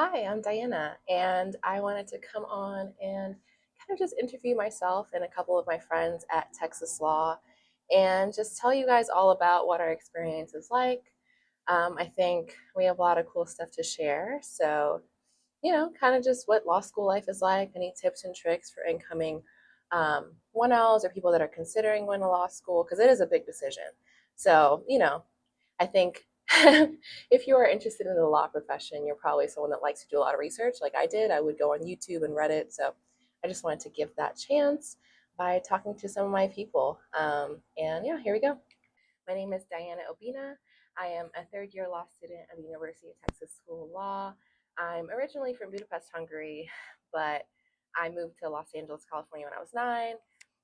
Hi, I'm Diana, and I wanted to come on and kind of just interview myself and a couple of my friends at Texas Law and just tell you guys all about what our experience is like. I think we have a lot of cool stuff to share. So, kind of just what law school life is like, any tips and tricks for incoming 1Ls or people that are considering going to law school, because it is a big decision. So, I think if you are interested in the law profession, you're probably someone that likes to do a lot of research, like I did. I would go on YouTube and Reddit. So I just wanted to give that chance by talking to some of my people. And yeah, here we go. My name is Diana Obina. I am a third year law student at the University of Texas School of Law. I'm originally from Budapest, Hungary, but I moved to Los Angeles, California when I was 9,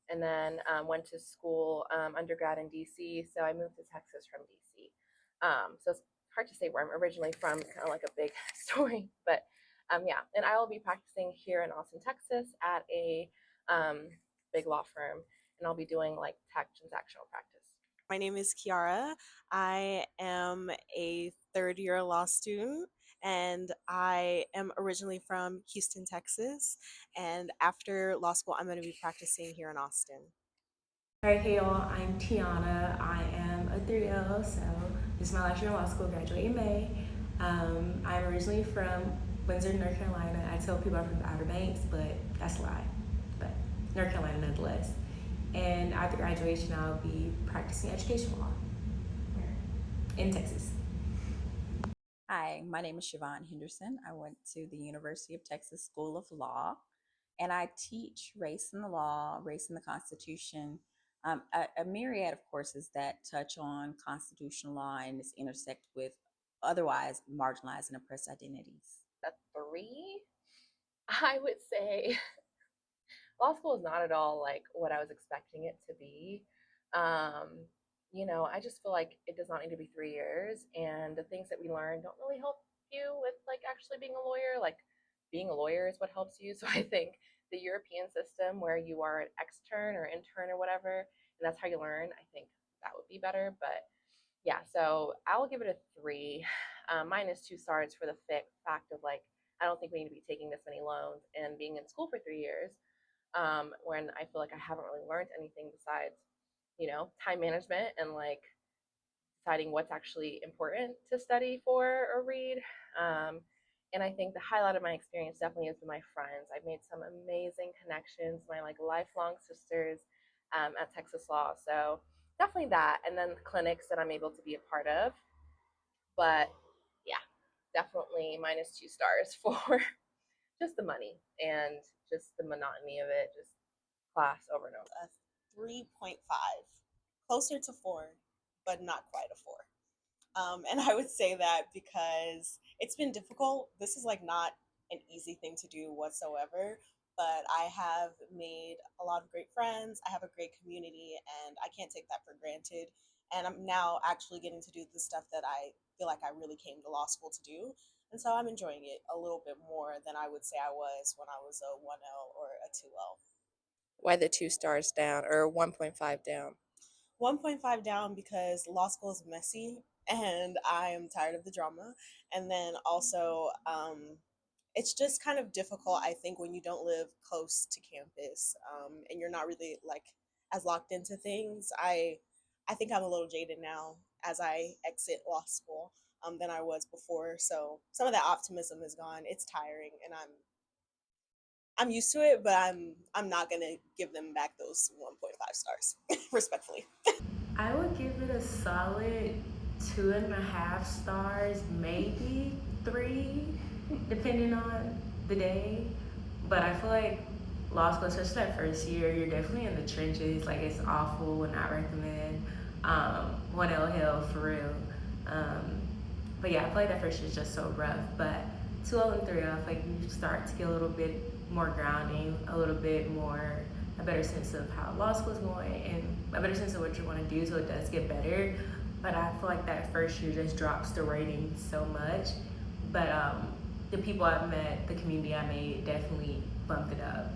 and then went to school undergrad in DC. So I moved to Texas from DC. So it's hard to say where I'm originally from, kind of like a big story, but yeah. And I will be practicing here in Austin, Texas at a um, big law firm, and I'll be doing like tax transactional practice. My name is Kiara. I am a third year law student and I am originally from Houston, Texas. And after law school, I'm going to be practicing here in Austin. All right, hey y'all, I'm Tiana. I am a 3L, so this is my last year in law school, graduate in May. I'm originally from Windsor, North Carolina. I tell people I'm from the Outer Banks, but that's a lie. But North Carolina nonetheless. And after graduation, I'll be practicing education law in Texas. Hi, my name is Siobhan Henderson. I went to the University of Texas School of Law, and I teach race in the law, race in the Constitution, a myriad of courses that touch on constitutional law and is intersect with otherwise marginalized and oppressed identities. A three, I would say law school is not at all like what I was expecting it to be. Um, I just feel like it does not need to be 3 years, and the things that we learn don't really help you with like actually being a lawyer. Like being a lawyer is what helps you. So I think the European system where you are an extern or intern or whatever, and that's how you learn, I think that would be better. But yeah, so I'll give it a three, minus 2 stars for the fact of like I don't think we need to be taking this many loans and being in school for 3 years, when I feel like I haven't really learned anything besides, time management and like deciding what's actually important to study for or read. Um, and I think the highlight of my experience definitely has been my friends. I've made some amazing connections, my like lifelong sisters at Texas Law. So definitely that. And then the clinics that I'm able to be a part of. But yeah, definitely minus 2 stars for just the money and just the monotony of it, just class over and over. A 3.5, closer to 4, but not quite a 4. And I would say that because it's been difficult. This is like not an easy thing to do whatsoever, but I have made a lot of great friends. I have a great community, and I can't take that for granted. And I'm now actually getting to do the stuff that I feel like I really came to law school to do. And so I'm enjoying it a little bit more than I would say I was when I was a 1L or a 2L. Why the 2 stars down or 1.5 down? 1.5 down because law school is messy and I am tired of the drama. And then also, it's just kind of difficult, I think, when you don't live close to campus, and you're not really like as locked into things. I think I'm a little jaded now as I exit law school, than I was before. So some of that optimism is gone. It's tiring, and I'm used to it, but I'm not gonna give them back those 1.5 stars, respectfully. I would give it a solid 2.5 stars, maybe three, depending on the day. But I feel like law school, especially that first year, you're definitely in the trenches. Like it's awful, would not recommend. 1L hell for real. Um, but yeah, I feel like that first year is just so rough. But 2L and 3L, I feel like you start to get a little bit more grounding, a little bit more, a better sense of how law school is going, and a better sense of what you want to do, so it does get better. But I feel like that first year just drops the rating so much. But the people I've met, the community I made, definitely bumped it up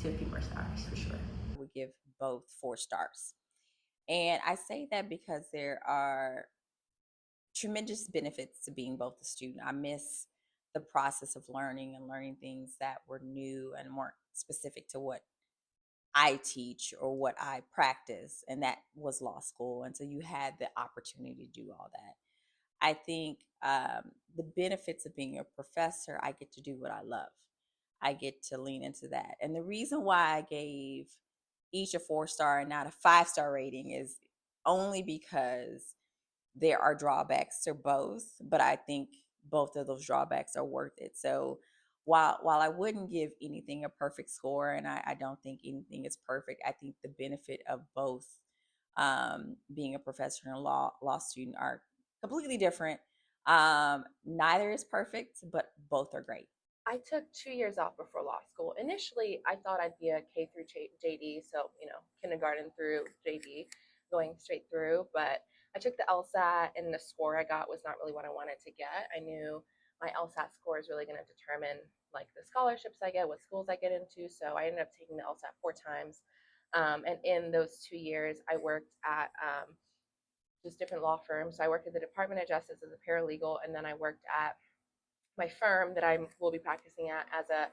to a few more stars for sure. I would give both 4 stars. And I say that because there are tremendous benefits to being both a student. I miss the process of learning and learning things that were new and weren't specific to what I teach or what I practice, and that was law school. And so you had the opportunity to do all that. I think the benefits of being a professor, I get to do what I love. I get to lean into that. And the reason why I gave each a 4-star and not a 5-star rating is only because there are drawbacks to both, but I think both of those drawbacks are worth it. So while I wouldn't give anything a perfect score, and I don't think anything is perfect, I think the benefit of both being a professor and a law student are completely different. Neither is perfect, but both are great. I took 2 years off before law school. Initially, I thought I'd be a K through JD, so kindergarten through JD, going straight through. But I took the LSAT, and the score I got was not really what I wanted to get. I knew my LSAT score is really going to determine like the scholarships I get, what schools I get into. So I ended up taking the LSAT 4 times. And in those 2 years, I worked at just different law firms. So I worked at the Department of Justice as a paralegal, and then I worked at my firm that I will be practicing at as a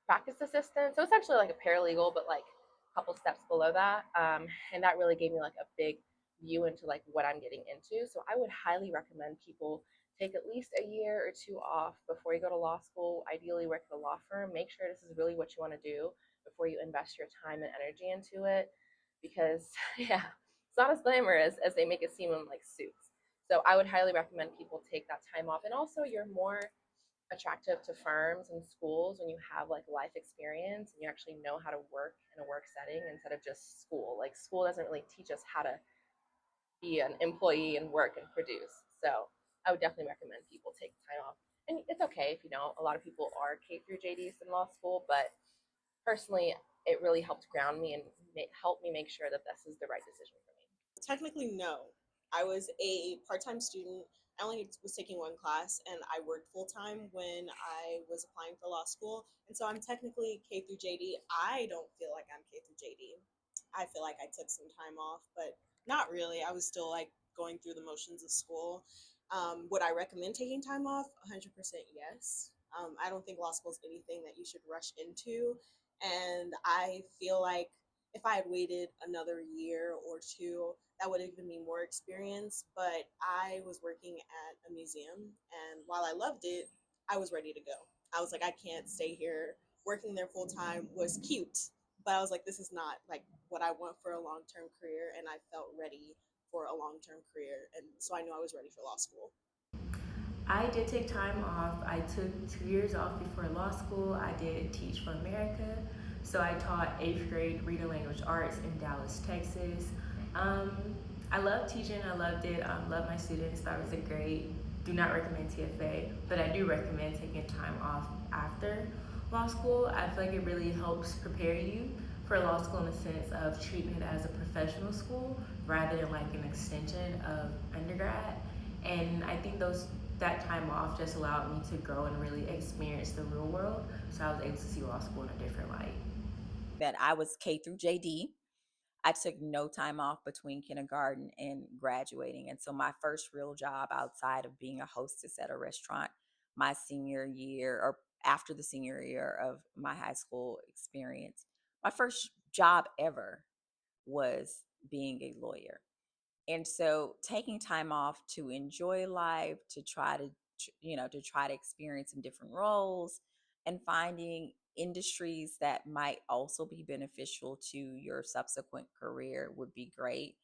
practice assistant. So essentially like a paralegal, but like a couple steps below that. And that really gave me like a big view into like what I'm getting into. So I would highly recommend people take at least a year or two off before you go to law school. Ideally, work at a law firm. Make sure this is really what you want to do before you invest your time and energy into it, because yeah, it's not as glamorous as they make it seem in like suits. So I would highly recommend people take that time off, and also you're more attractive to firms and schools when you have like life experience and you actually know how to work in a work setting instead of just school. Like school doesn't really teach us how to be an employee and work and produce. So I would definitely recommend people take time off. And it's okay if you don't. A lot of people are K through JDs in law school, but personally, it really helped ground me and help me make sure that this is the right decision for me. Technically, no. I was a part-time student. I only was taking one class, and I worked full-time when I was applying for law school. And so I'm technically K through JD. I don't feel like I'm K through JD. I feel like I took some time off, but not really. I was still like going through the motions of school. Would I recommend taking time off? 100% yes. I don't think law school is anything that you should rush into. And I feel like if I had waited another year or two, that would have given me more experience. But I was working at a museum, and while I loved it, I was ready to go. I was like, I can't stay here. Working there full time was cute, but I was like, this is not like what I want for a long term career, and I felt ready for a long term career, and so I knew I was ready for law school. I did take time off. I took 2 years off before law school. I did teach for America. So I taught 8th grade reading language arts in Dallas, Texas. Um, I loved teaching. I loved it. Loved my students. That was a great. Do not recommend TFA, but I do recommend taking time off after law school. I feel like it really helps prepare you for law school in the sense of treating it as a professional school rather than like an extension of undergrad. And I think that time off just allowed me to grow and really experience the real world. So I was able to see law school in a different light. That I was K through JD. I took no time off between kindergarten and graduating. And so my first real job outside of being a hostess at a restaurant my senior year or after the senior year of my high school experience, my first job ever was being a lawyer. And so taking time off to enjoy life, to try to to try to experience some different roles and finding industries that might also be beneficial to your subsequent career would be great.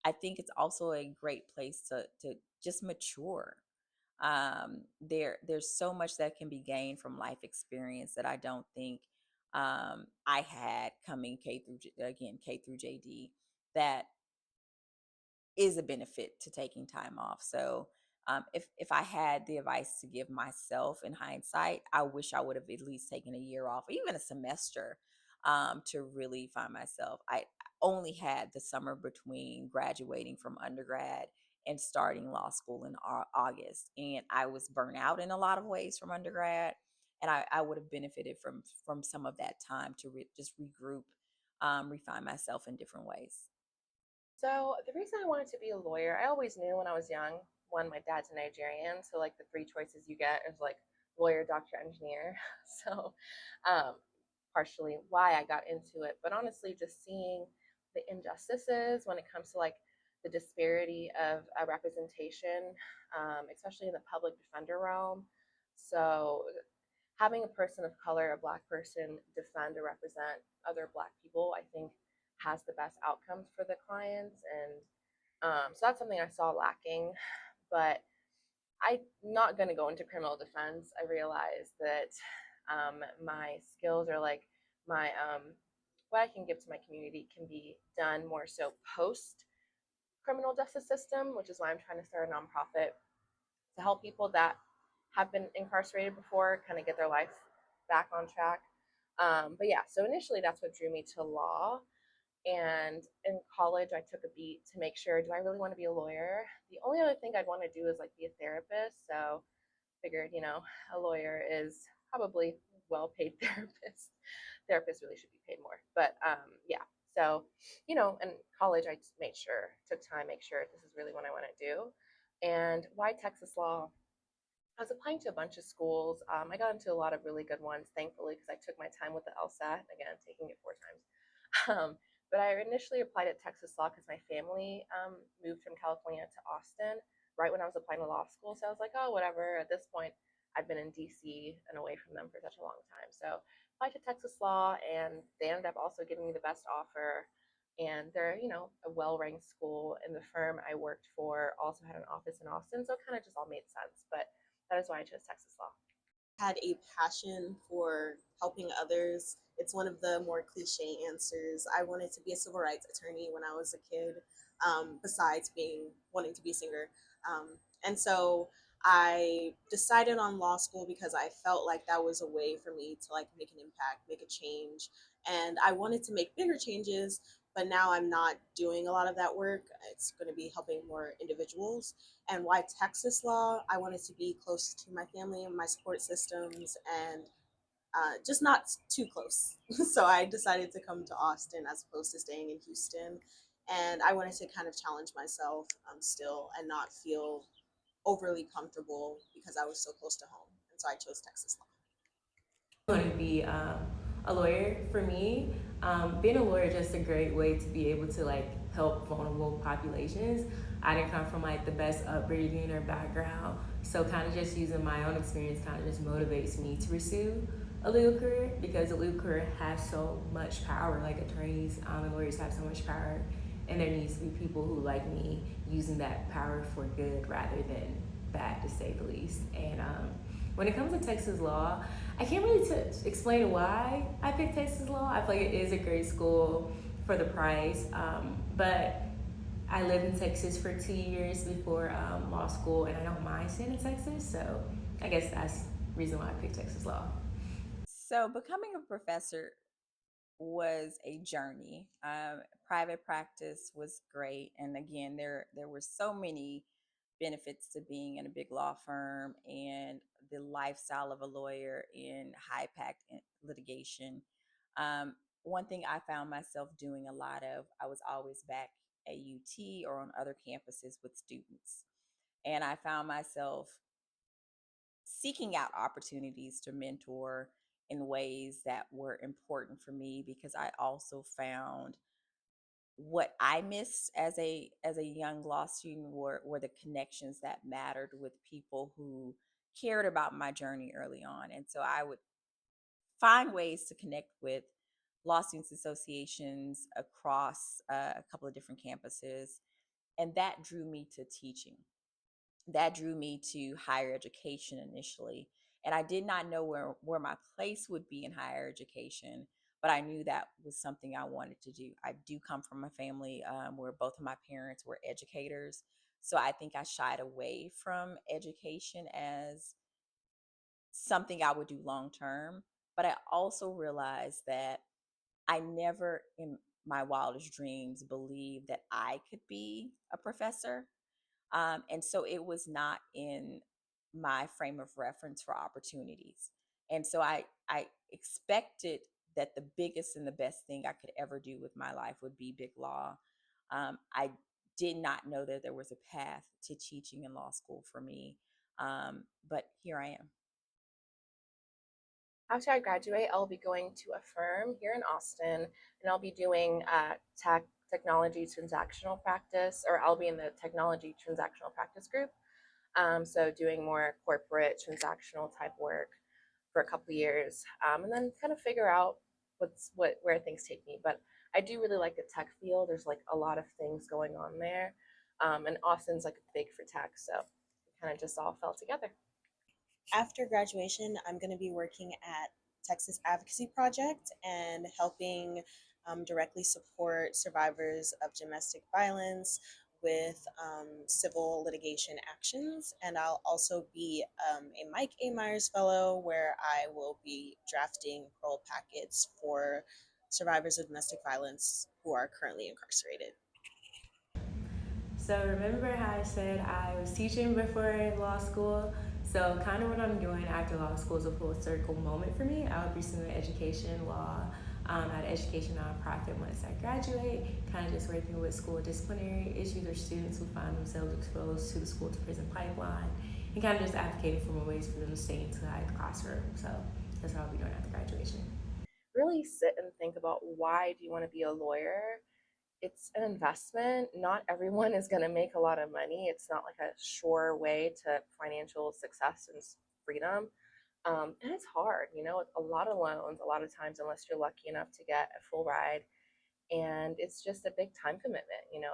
I think it's also a great place to just mature. There's so much that can be gained from life experience that I don't think I had coming K through JD, that is a benefit to taking time off. So if I had the advice to give myself in hindsight, I wish I would have at least taken a year off, or even a semester, to really find myself. I only had the summer between graduating from undergrad and starting law school in August, and I was burnt out in a lot of ways from undergrad, and I would have benefited from some of that time to just regroup, refine myself in different ways. So the reason I wanted to be a lawyer, I always knew when I was young. One, my dad's a Nigerian, so like the three choices you get is like lawyer, doctor, engineer. So, um, partially why I got into it, but honestly, just seeing the injustices when it comes to like the disparity of representation, especially in the public defender realm. So, having a person of color, a black person, defend or represent other black people, I think has the best outcomes for the clients. And so that's something I saw lacking. But I'm not going to go into criminal defense. I realize that my skills are like my what I can give to my community can be done more so post criminal justice system, which is why I'm trying to start a nonprofit to help people that have been incarcerated before kind of get their life back on track. But yeah, so initially that's what drew me to law. And in college, I took a beat to make sure, do I really want to be a lawyer? The only other thing I'd want to do is like be a therapist. So figured, a lawyer is probably well paid therapist. Therapists really should be paid more. But yeah, so, in college, I just made sure, took time, make sure this is really what I want to do. And why Texas law? I was applying to a bunch of schools. I got into a lot of really good ones, thankfully, because I took my time with the LSAT. Again, taking it 4 times. But I initially applied at Texas Law because my family moved from California to Austin right when I was applying to law school. So I was like, oh, whatever. At this point, I've been in DC and away from them for such a long time. So I applied to Texas Law, and they ended up also giving me the best offer. And they're, a well-ranked school. And the firm I worked for also had an office in Austin. So it kind of just all made sense. But that is why I chose Texas Law. Had a passion for helping others. It's one of the more cliche answers. I wanted to be a civil rights attorney when I was a kid, besides being wanting to be a singer. And so I decided on law school because I felt like that was a way for me to like make an impact, make a change. And I wanted to make bigger changes, but now I'm not doing a lot of that work. It's going to be helping more individuals. And why Texas law? I wanted to be close to my family and my support systems and just not too close. So I decided to come to Austin as opposed to staying in Houston. And I wanted to kind of challenge myself still and not feel overly comfortable because I was so close to home. And so I chose Texas law. Want to be a lawyer. For me, being a lawyer is just a great way to be able to like help vulnerable populations. I didn't come from like the best upbringing or background, so kind of just using my own experience kind of just motivates me to pursue a legal career because a legal career has so much power. Like attorneys and lawyers have so much power, and there needs to be people who like me using that power for good rather than bad, to say the least. And when it comes to Texas law, I can't really explain why I picked Texas law. I feel like it is a great school for the price, but I lived in Texas for 2 years before law school, and I don't mind staying in Texas. So I guess that's the reason why I picked Texas law. So, becoming a professor was a journey. Private practice was great, and again, there were so many benefits to being in a big law firm and the lifestyle of a lawyer in high packed litigation. Um, One thing I found myself doing a lot of, I was always back at UT or on other campuses with students, and I found myself seeking out opportunities to mentor in ways that were important for me because I also found what I missed as a young law student were the connections that mattered with people who cared about my journey early on. And so I would find ways to connect with law students associations across a couple of different campuses. And that drew me to teaching. That drew me to higher education initially. And I did not know where my place would be in higher education, but I knew that was something I wanted to do. I do come from a family where both of my parents were educators. So I think I shied away from education as something I would do long term. But I also realized that I never in my wildest dreams believed that I could be a professor. And so it was not in my frame of reference for opportunities. And so I expected that the biggest and the best thing I could ever do with my life would be big law. I did not know that there was a path to teaching in law school for me. But here I am. After I graduate, I'll be going to a firm here in Austin, and I'll be doing technology transactional practice, or I'll be in the technology transactional practice group. So doing more corporate transactional type work for a couple of years, and then kind of figure out where things take me. But I do really like the tech field. There's like a lot of things going on there, and Austin's like big for tech, so it kind of just all fell together. After graduation, I'm going to be working at Texas Advocacy Project and helping directly support survivors of domestic violence with civil litigation actions. And I'll also be a Mike A. Myers Fellow, where I will be drafting parole packets for survivors of domestic violence who are currently incarcerated. So remember how I said I was teaching before law school? So kind of what I'm doing after law school is a full circle moment for me. I'll be pursuing education law at an education nonprofit once I graduate, kind of just working with school disciplinary issues or students who find themselves exposed to the school to prison pipeline, and kind of just advocating for more ways for them to stay inside the classroom. So that's what I'll be doing after graduation. Really sit and think about, why do you want to be a lawyer? It's an investment. Not everyone is going to make a lot of money. It's not like a sure way to financial success and freedom. And it's hard, a lot of loans, a lot of times, unless you're lucky enough to get a full ride. And it's just a big time commitment.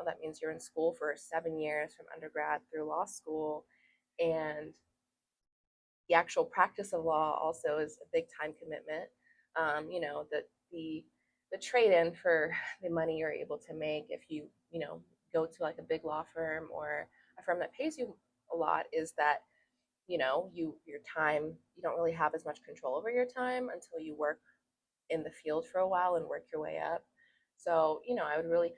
That means you're in school for 7 years from undergrad through law school. And the actual practice of law also is a big time commitment. The trade in for the money you're able to make if you go to like a big law firm or a firm that pays you a lot is that your time, you don't really have as much control over your time until you work in the field for a while and work your way up. So, I would really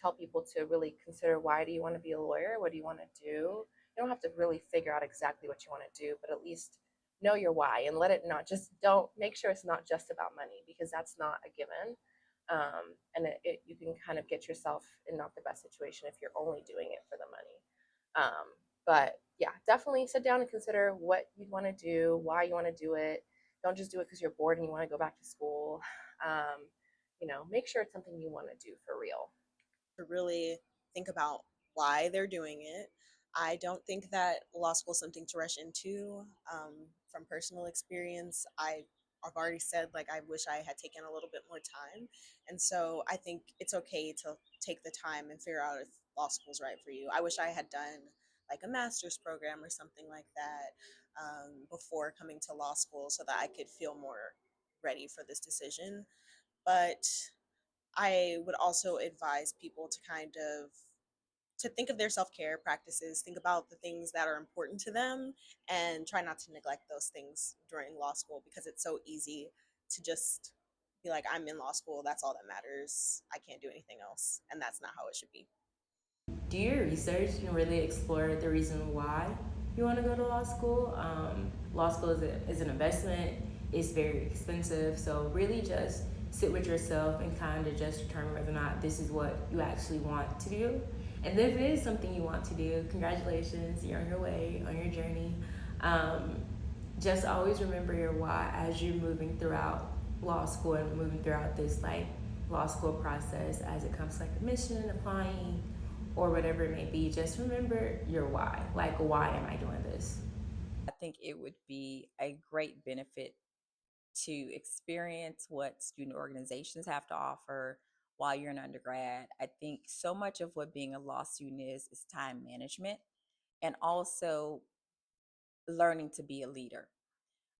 tell people to really consider, why do you want to be a lawyer? What do you want to do? You don't have to really figure out exactly what you want to do, but at least know your why, and let it not just, don't make sure it's not just about money, because that's not a given. And you can kind of get yourself in not the best situation if you're only doing it for the money. But yeah, definitely sit down and consider what you want to do, why you want to do it. Don't just do it because you're bored and you want to go back to school. Make sure it's something you want to do for real. To really think about why they're doing it. I don't think that law school is something to rush into. From personal experience, I've already said, like, I wish I had taken a little bit more time, and so I think it's okay to take the time and figure out if law school is right for you. I wish I had done like a master's program or something like that before coming to law school, so that I could feel more ready for this decision. But I would also advise people to kind of to think of their self-care practices, think about the things that are important to them, and try not to neglect those things during law school, because it's so easy to just be like, I'm in law school, that's all that matters, I can't do anything else, and that's not how it should be. Do your research and really explore the reason why you want to go to law school. Law school is an investment. It's very expensive. So really just sit with yourself and kind of just determine whether or not this is what you actually want to do. And if it is something you want to do, congratulations, you're on your way, on your journey. Um, just always remember your why as you're moving throughout law school and moving throughout this like law school process as it comes to like admission, applying, or whatever it may be. Just remember your why. Like, why am I doing this? I think it would be a great benefit to experience what student organizations have to offer while you're an undergrad. I think so much of what being a law student is time management, and also learning to be a leader.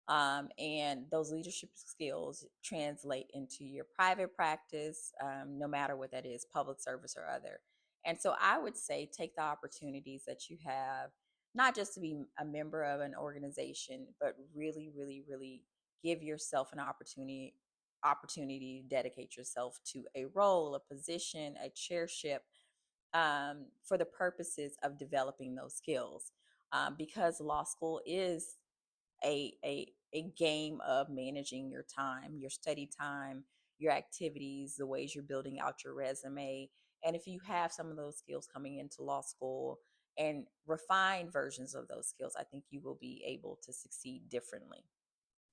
And those leadership skills translate into your private practice, no matter what that is, public service or other. And so I would say take the opportunities that you have, not just to be a member of an organization, but really, really, really give yourself an opportunity to dedicate yourself to a role, a position, a chairship, for the purposes of developing those skills. Because law school is a game of managing your time, your study time, your activities, the ways you're building out your resume. And if you have some of those skills coming into law school and refine versions of those skills, I think you will be able to succeed differently.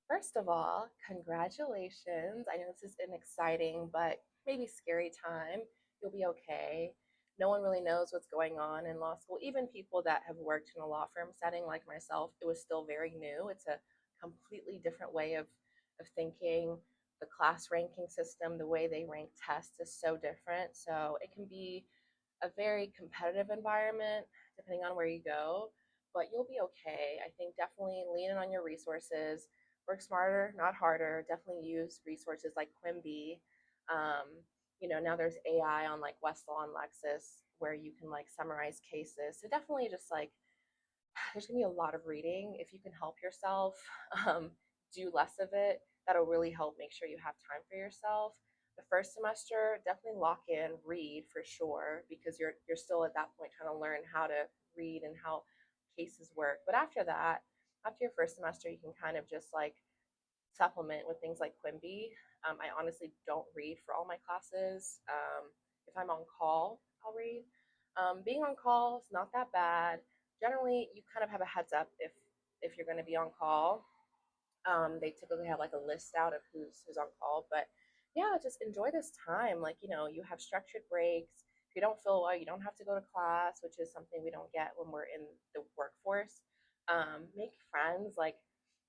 First of all, congratulations. I know this is an exciting but maybe scary time. You'll be okay. No one really knows what's going on in law school. Even people that have worked in a law firm setting like myself, it was still very new. It's a completely different way of thinking. The class ranking system, the way they rank tests is so different. So it can be a very competitive environment depending on where you go, but you'll be okay. I think definitely lean in on your resources, work smarter, not harder. Definitely use resources like Quimby. Now there's AI on like Westlaw and Lexis where you can like summarize cases. So definitely just like there's gonna be a lot of reading. If you can help yourself, do less of it. That'll really help make sure you have time for yourself. The first semester, definitely lock in, read for sure, because you're still at that point trying to learn how to read and how cases work. But after that, after your first semester, you can kind of just like supplement with things like Quimby. I honestly don't read for all my classes. If I'm on call, I'll read. Being on call is not that bad. Generally, you kind of have a heads up if you're going to be on call. They typically have like a list out of who's on call, but yeah, just enjoy this time. Like you have structured breaks. If you don't feel well, you don't have to go to class, which is something we don't get when we're in the workforce. Make friends. Like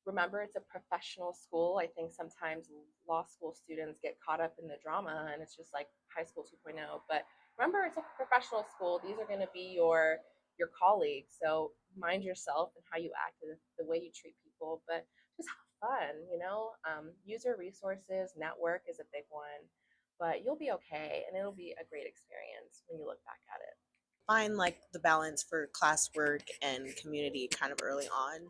remember, it's a professional school. I think sometimes law school students get caught up in the drama, and it's just like high school 2.0. But remember, it's a professional school. These are going to be your colleagues. So mind yourself and how you act, the way you treat people, but just have fun. Use your resources. Network is a big one, but you'll be okay, and it'll be a great experience when you look back at it. Find like the balance for classwork and community kind of early on.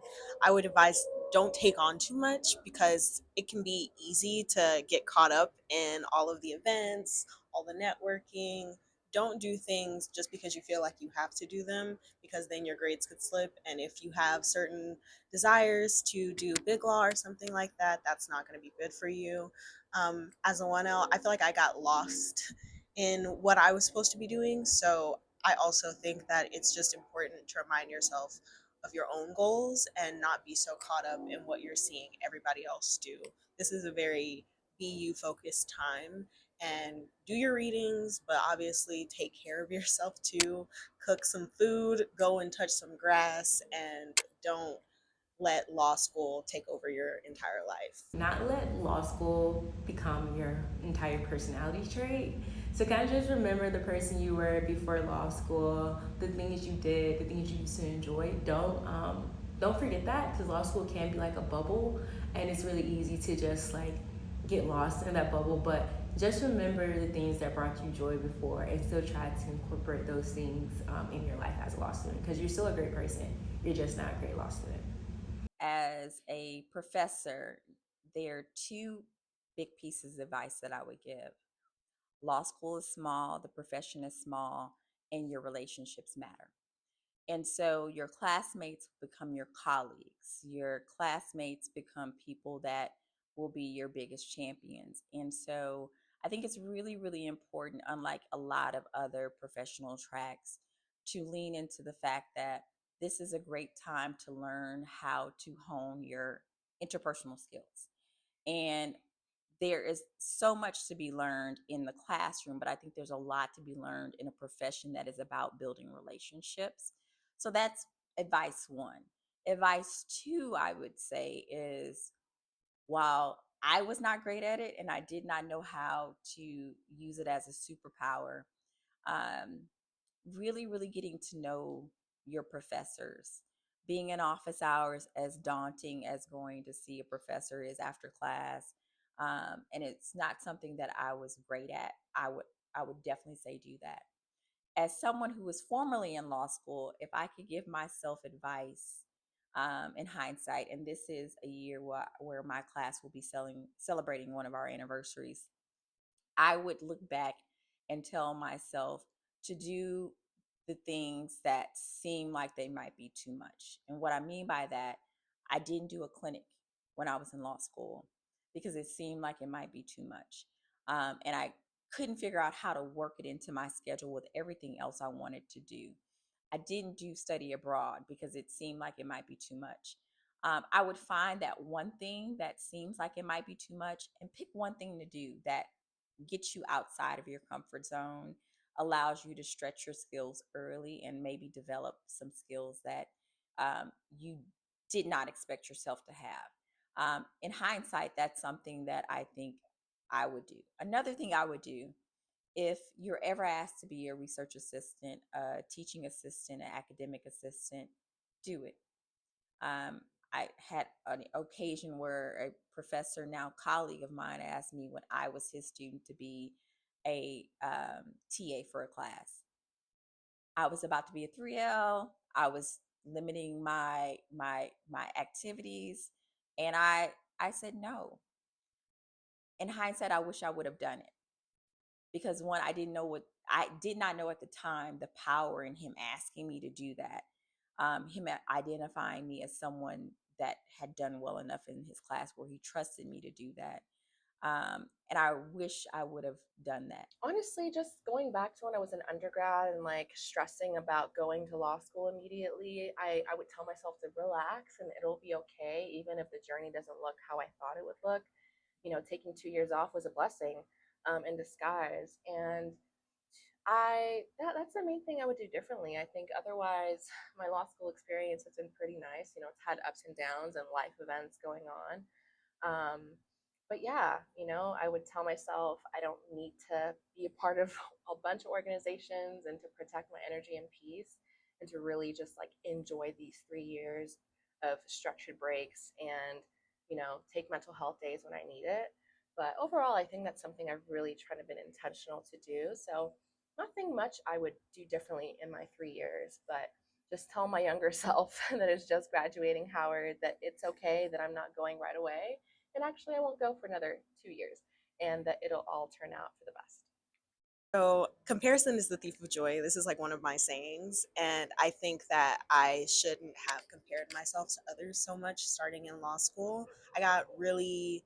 I would advise don't take on too much because it can be easy to get caught up in all of the events, all the networking. Don't do things just because you feel like you have to do them because then your grades could slip. And if you have certain desires to do big law or something like that, that's not going to be good for you. As a 1L, I feel like I got lost in what I was supposed to be doing. So I also think that it's just important to remind yourself of your own goals and not be so caught up in what you're seeing everybody else do. This is a very BU focused time and do your readings, but obviously take care of yourself too. Cook some food, go and touch some grass, and don't let law school take over your entire life. Not let law school become your entire personality trait. So kind of just remember the person you were before law school, the things you did, the things you used to enjoy. Don't forget that because law school can be like a bubble, and it's really easy to just like get lost in that bubble. But just remember the things that brought you joy before, and still try to incorporate those things in your life as a law student because you're still a great person. You're just not a great law student. As a professor, there are two big pieces of advice that I would give. Law school is small, the profession is small, and your relationships matter. And so your classmates become your colleagues. Your classmates become people that will be your biggest champions. And so I think it's really, really important, unlike a lot of other professional tracks, to lean into the fact that this is a great time to learn how to hone your interpersonal skills. And there is so much to be learned in the classroom, but I think there's a lot to be learned in a profession that is about building relationships. So that's advice one. Advice two, I would say, is while I was not great at it and I did not know how to use it as a superpower, um, really, really getting to know your professors. Being in office hours, as daunting as going to see a professor is after class, and it's not something that I was great at. I would definitely say do that. As someone who was formerly in law school, if I could give myself advice in hindsight, and this is a year where my class will be celebrating one of our anniversaries, I would look back and tell myself to do the things that seem like they might be too much. And what I mean by that, I didn't do a clinic when I was in law school because it seemed like it might be too much. And I couldn't figure out how to work it into my schedule with everything else I wanted to do. I didn't do study abroad because it seemed like it might be too much. I would find that one thing that seems like it might be too much and pick one thing to do that gets you outside of your comfort zone, allows you to stretch your skills early and maybe develop some skills that you did not expect yourself to have. In hindsight, that's something that I think I would do. Another thing I would do, if you're ever asked to be a research assistant, a teaching assistant, an academic assistant, do it. I had an occasion where a professor, now colleague of mine, asked me when I was his student to be a TA for a class. I was about to be a 3L. I was limiting my activities, and I said no. In hindsight, I wish I would have done it because one, I did not know at the time the power in him asking me to do that. Him identifying me as someone that had done well enough in his class where he trusted me to do that. And I wish I would have done that. Honestly, just going back to when I was an undergrad and like stressing about going to law school immediately, I would tell myself to relax and it'll be okay, even if the journey doesn't look how I thought it would look. You know, taking 2 years off was a blessing in disguise. And that's the main thing I would do differently. I think otherwise, my law school experience has been pretty nice. You know, it's had ups and downs and life events going on. But yeah, you know, I would tell myself I don't need to be a part of a bunch of organizations and to protect my energy and peace and to really just like enjoy these 3 years of structured breaks and, you know, take mental health days when I need it. But overall, I think that's something I've really tried to been intentional to do. So nothing much I would do differently in my 3 years, but just tell my younger self that is just graduating Howard that it's okay that I'm not going right away. And actually, I won't go for another 2 years and that it'll all turn out for the best. So, comparison is the thief of joy. This is like one of my sayings. And I think that I shouldn't have compared myself to others so much starting in law school. I got really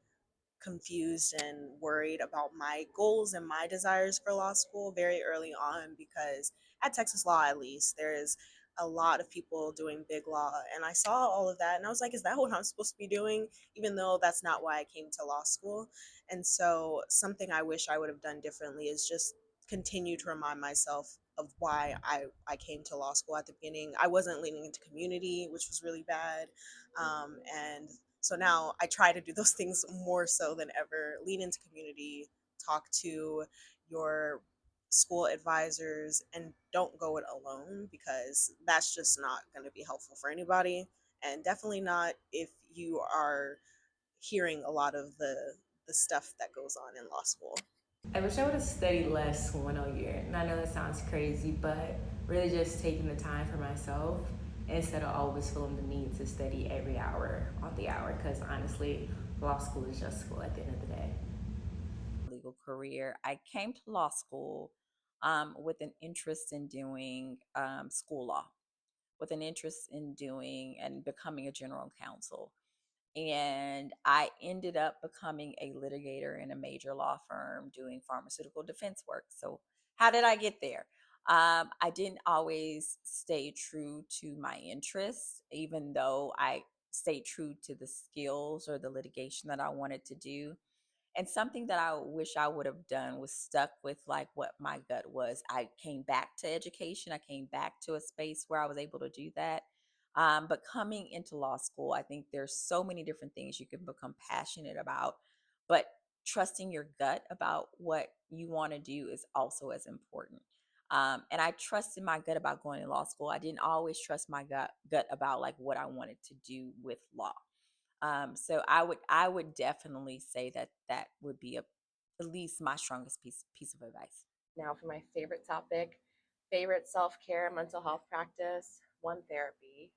confused and worried about my goals and my desires for law school very early on because at Texas Law, at least, there is a lot of people doing big law. And I saw all of that and I was like, is that what I'm supposed to be doing? Even though that's not why I came to law school. And so, something I wish I would have done differently is just continue to remind myself of why I came to law school at the beginning. I wasn't leaning into community, which was really bad. And so now I try to do those things more so than ever. Lean into community, talk to your school advisors, and don't go it alone because that's just not going to be helpful for anybody. And definitely not if you are hearing a lot of the stuff that goes on in law school. I wish I would have studied less 1 year. And I know that sounds crazy, but really just taking the time for myself instead of always feeling the need to study every hour on the hour. Because honestly, law school is just school at the end of the day. Legal career. I came to law school with an interest in doing school law, with an interest in doing and becoming a general counsel. And I ended up becoming a litigator in a major law firm doing pharmaceutical defense work. So, how did I get there? I didn't always stay true to my interests, even though I stayed true to the skills or the litigation that I wanted to do. And something that I wish I would have done was stuck with like what my gut was. I came back to education. I came back to a space where I was able to do that. But coming into law school, I think there's so many different things you can become passionate about. But trusting your gut about what you want to do is also as important. And I trusted my gut about going to law school. I didn't always trust my gut about like what I wanted to do with law. So I would definitely say that that would be at least my strongest piece of advice. Now, for my favorite topic, favorite self care, mental health practice, one, therapy.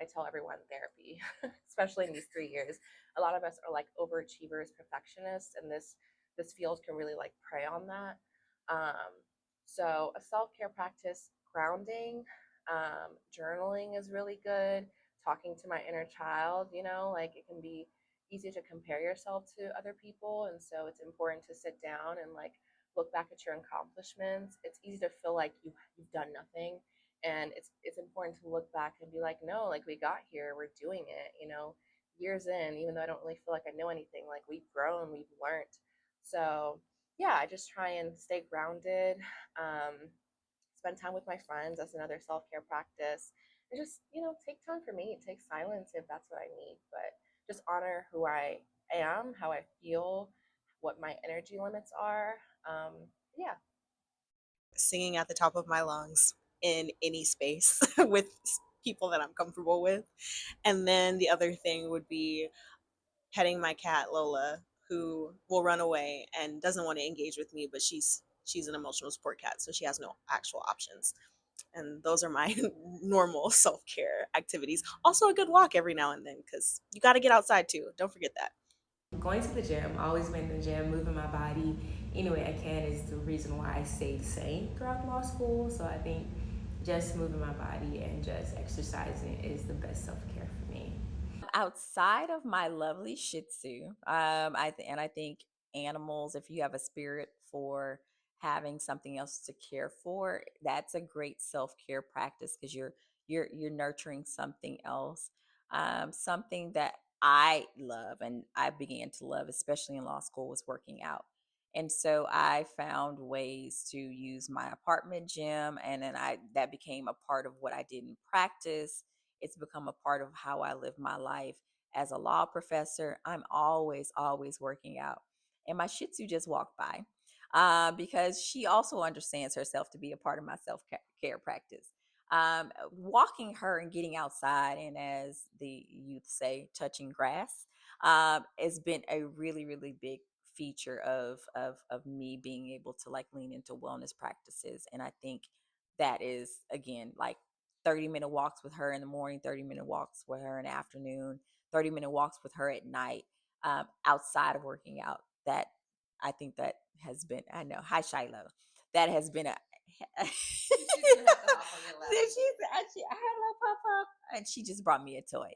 I tell everyone therapy, especially in these 3 years. A lot of us are like overachievers, perfectionists, and this field can really like prey on that. Um, so a self care practice, grounding, journaling is really good. Talking to my inner child, you know, like it can be easy to compare yourself to other people, and so it's important to sit down and like look back at your accomplishments. It's easy to feel like you've done nothing And it's important to look back and be like, no, like we got here, we're doing it, years in, even though I don't really feel like I know anything, like we've grown, we've learned. So yeah, I just try and stay grounded, spend time with my friends. That's another self-care practice. And just, take time for me, take silence if that's what I need, but just honor who I am, how I feel, what my energy limits are. Yeah. Singing at the top of my lungs in any space with people that I'm comfortable with. And then the other thing would be petting my cat Lola, who will run away and doesn't want to engage with me, but she's an emotional support cat, so she has no actual options. And those are my normal self-care activities. Also a good walk every now and then, because you got to get outside too, don't forget that. Going to the gym, always been in the gym, moving my body any way I can is the reason why I stayed sane throughout law school. So I think just moving my body and just exercising is the best self care for me. Outside of my lovely Shih Tzu, I think animals, if you have a spirit for having something else to care for, that's a great self care practice because you're nurturing something else. Something that I love and I began to love, especially in law school, was working out. And so I found ways to use my apartment gym, and then I that became a part of what I did in practice. It's become a part of how I live my life. As a law professor, I'm always, always working out. And my Shih Tzu just walked by because she also understands herself to be a part of my self care practice. Walking her and getting outside, and as the youth say, touching grass, has been a really, really big feature of me being able to like lean into wellness practices. And I think that is again like 30-minute walks with her in the morning, 30-minute walks with her in the afternoon, 30-minute walks with her at night, outside of working out. That I think that has been, I know, hi Shiloh, that has been a she's gonna have to hop on your lap. She's actually, hello Papa, and she just brought me a toy.